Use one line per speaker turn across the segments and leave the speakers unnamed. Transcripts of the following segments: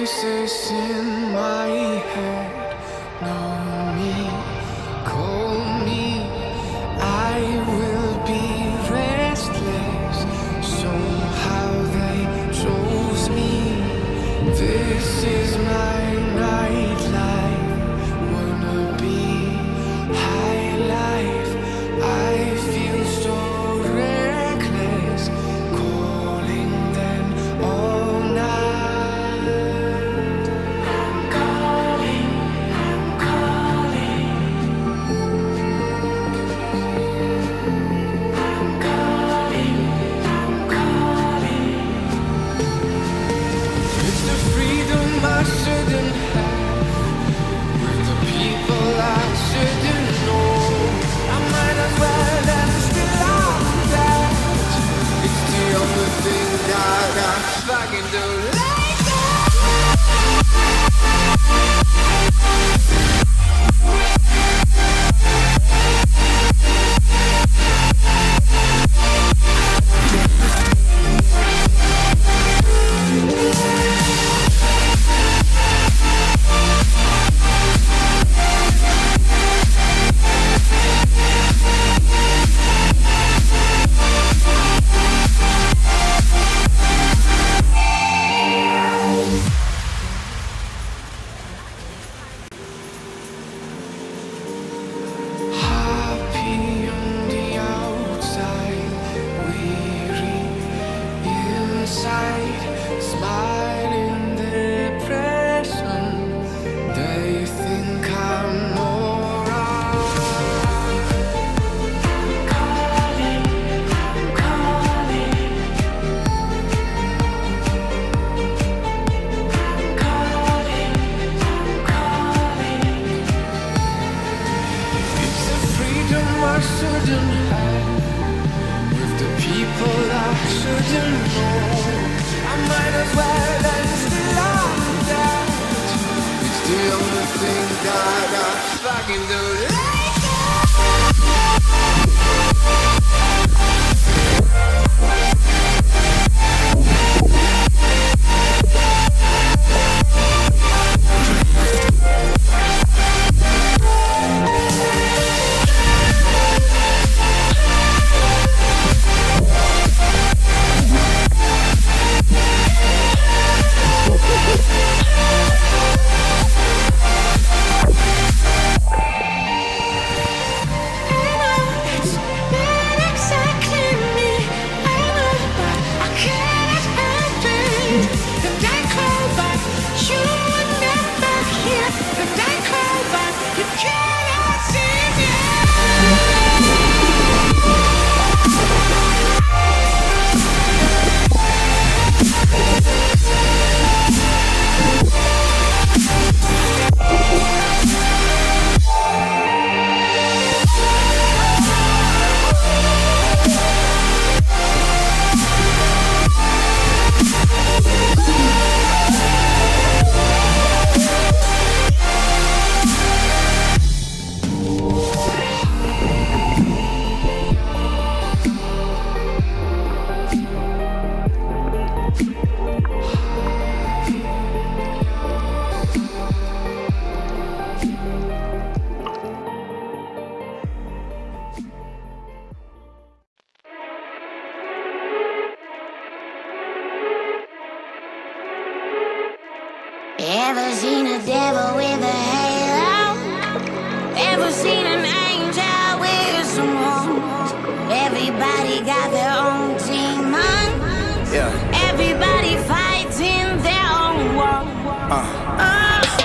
Voices in my head know me, call me. I will be restless. Somehow they chose me. This is my nightlife. Wanna be high life. I feel so reckless, calling them all night. I shouldn't have, with the people I shouldn't know. I might as well have still on that. It's the only thing that I fucking do. Smiling depression, they think I'm alright. I'm calling, I'm calling. I'm calling, I'm calling. It's a freedom I shouldn't have, with the people I shouldn't know. I might as well and still on that. It's the only thing that I fucking do.
Ever seen a devil with a halo? Ever seen an angel with some horns? Everybody got their own demons.
Yeah.
Everybody fighting their own war.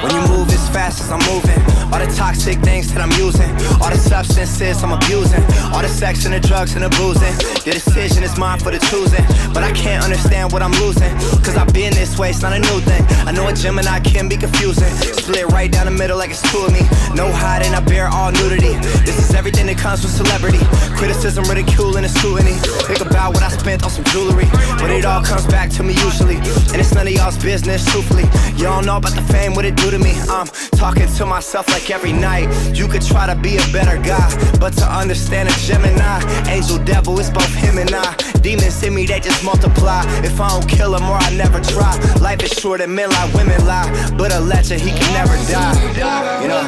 When you move as fast as I'm moving, all the toxic things that I'm using, all the substances I'm abusing, all the sex and the drugs and the boozing. Your decision is mine for the choosing, but I can't understand what I'm losing, cause I've been this way, it's not a new thing. I know a Gemini can be confusing, split right down the middle like it's two of me. No hiding, I bear all nudity. This is everything that comes with celebrity. Criticism, ridicule, and a scrutiny. Think about what I spent on some jewelry, but it all comes back to me usually, and it's none of y'all's business, truthfully. Y'all know about the fame, what it do to me. I'm talking to myself like every night. You could try to be a better guy, but to understand a Gemini, angel devil, it's both him and I. Demons in me, they just multiply. If I don't kill them or I never try. Life is short and men lie, women lie. But a legend, he can never die. You know?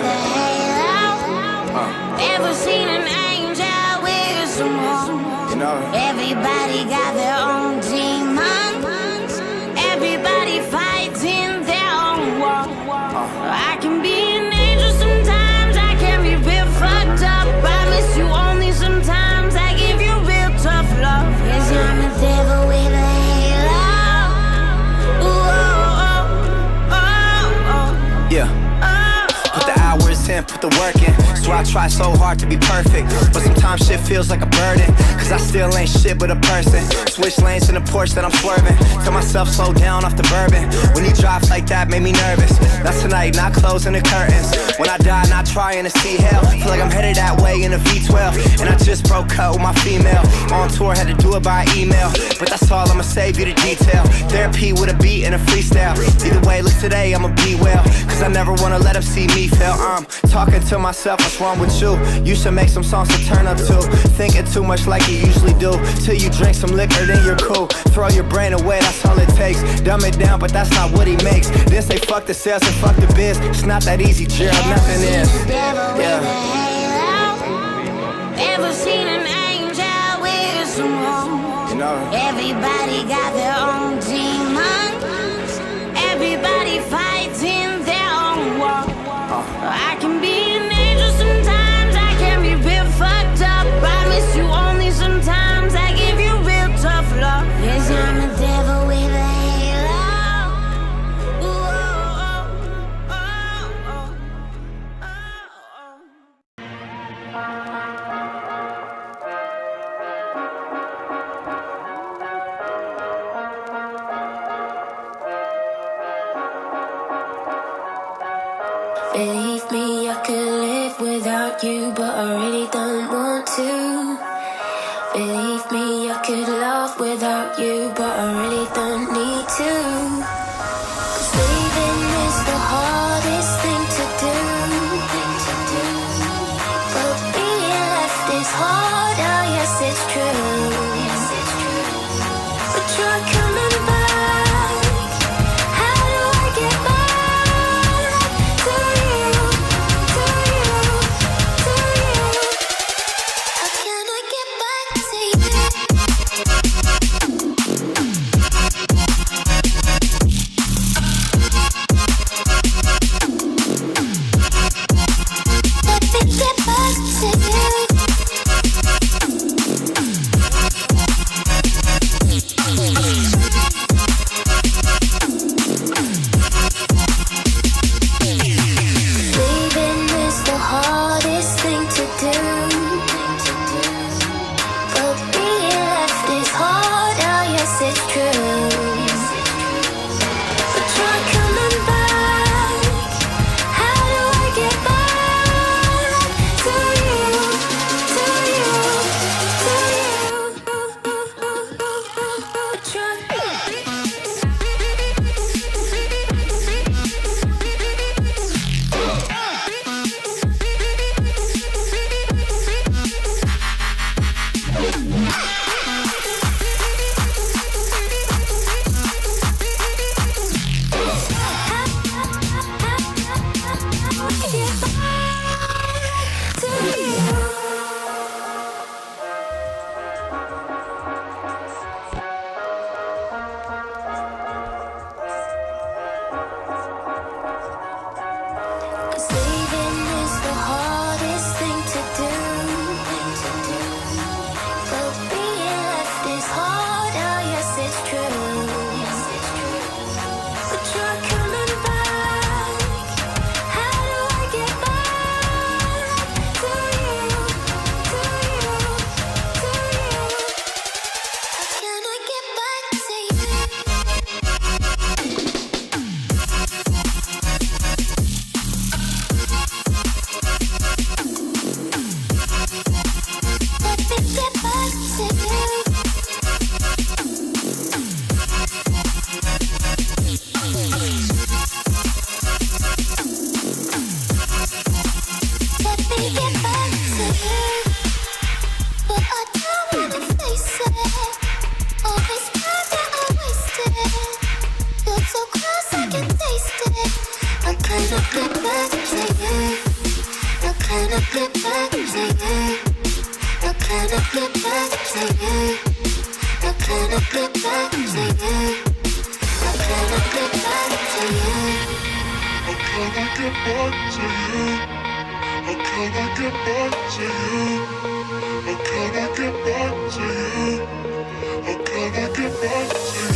Never seen an angel with some horns.
You know?
Everybody got their own demons. Everybody fights in their own war. I can be an angel sometimes. I can be real fucked up. I miss you only sometimes. I give you real tough love. Yes, I'm a devil with a halo. Ooh, oh, oh, oh.
Yeah. Put the hours in, put the work in. So I try so hard to be perfect, but sometimes shit feels like a burden. Cause I still ain't shit but a person. Switch lanes in the Porsche that I'm swerving. Tell myself slow down off the bourbon. When you drive like that made me nervous. That's tonight, not closing the curtains. When I die, not trying to see hell. Feel like I'm headed that way in a V12. And I just broke up with my female. On tour, had to do it by email. But that's all, I'ma save you the detail. Therapy with a beat and a freestyle. Either way, look today, I'ma be well. Cause I never wanna let them see me fail. I'm talking to myself, what's wrong with you? You should make some songs to turn up to. Thinking too much like you usually do. Till you drink some liquor, then you're cool. Throw your brain away, that's all it takes. Dumb it down, but that's not what he makes. Then say fuck the sales and fuck the biz. It's not that easy, Gerald, nothing is. Yeah.
Never seen an angel with some horns.
You know.
Everybody got their own demons. Everybody fights in their own war. I can be an angel sometimes. I can be real fucked up. I miss you only sometimes. I give you real tough love. Yes, I'm a devil with a halo. Ooh, oh, oh, oh,
Believe me, I could live without you, but I really don't want to. Believe me, I could love without you, but I really don't need to. 'Cause leaving is the hardest thing to do. But being left is harder, yes it's true. But you're coming back. How do I get back to you, to you, to you? How can I get back to you? Let me get back to you. Leaving is the hardest thing to do. But being left is harder, yes it's true. But you're coming back. How do I get back to you, to you, to you? But you're can I get back to you? How can I get back to you? How can I get back to you? How can I get back to you?
How can I get back to you? How can I get back to you? How can I get back to you? How can I get back to you?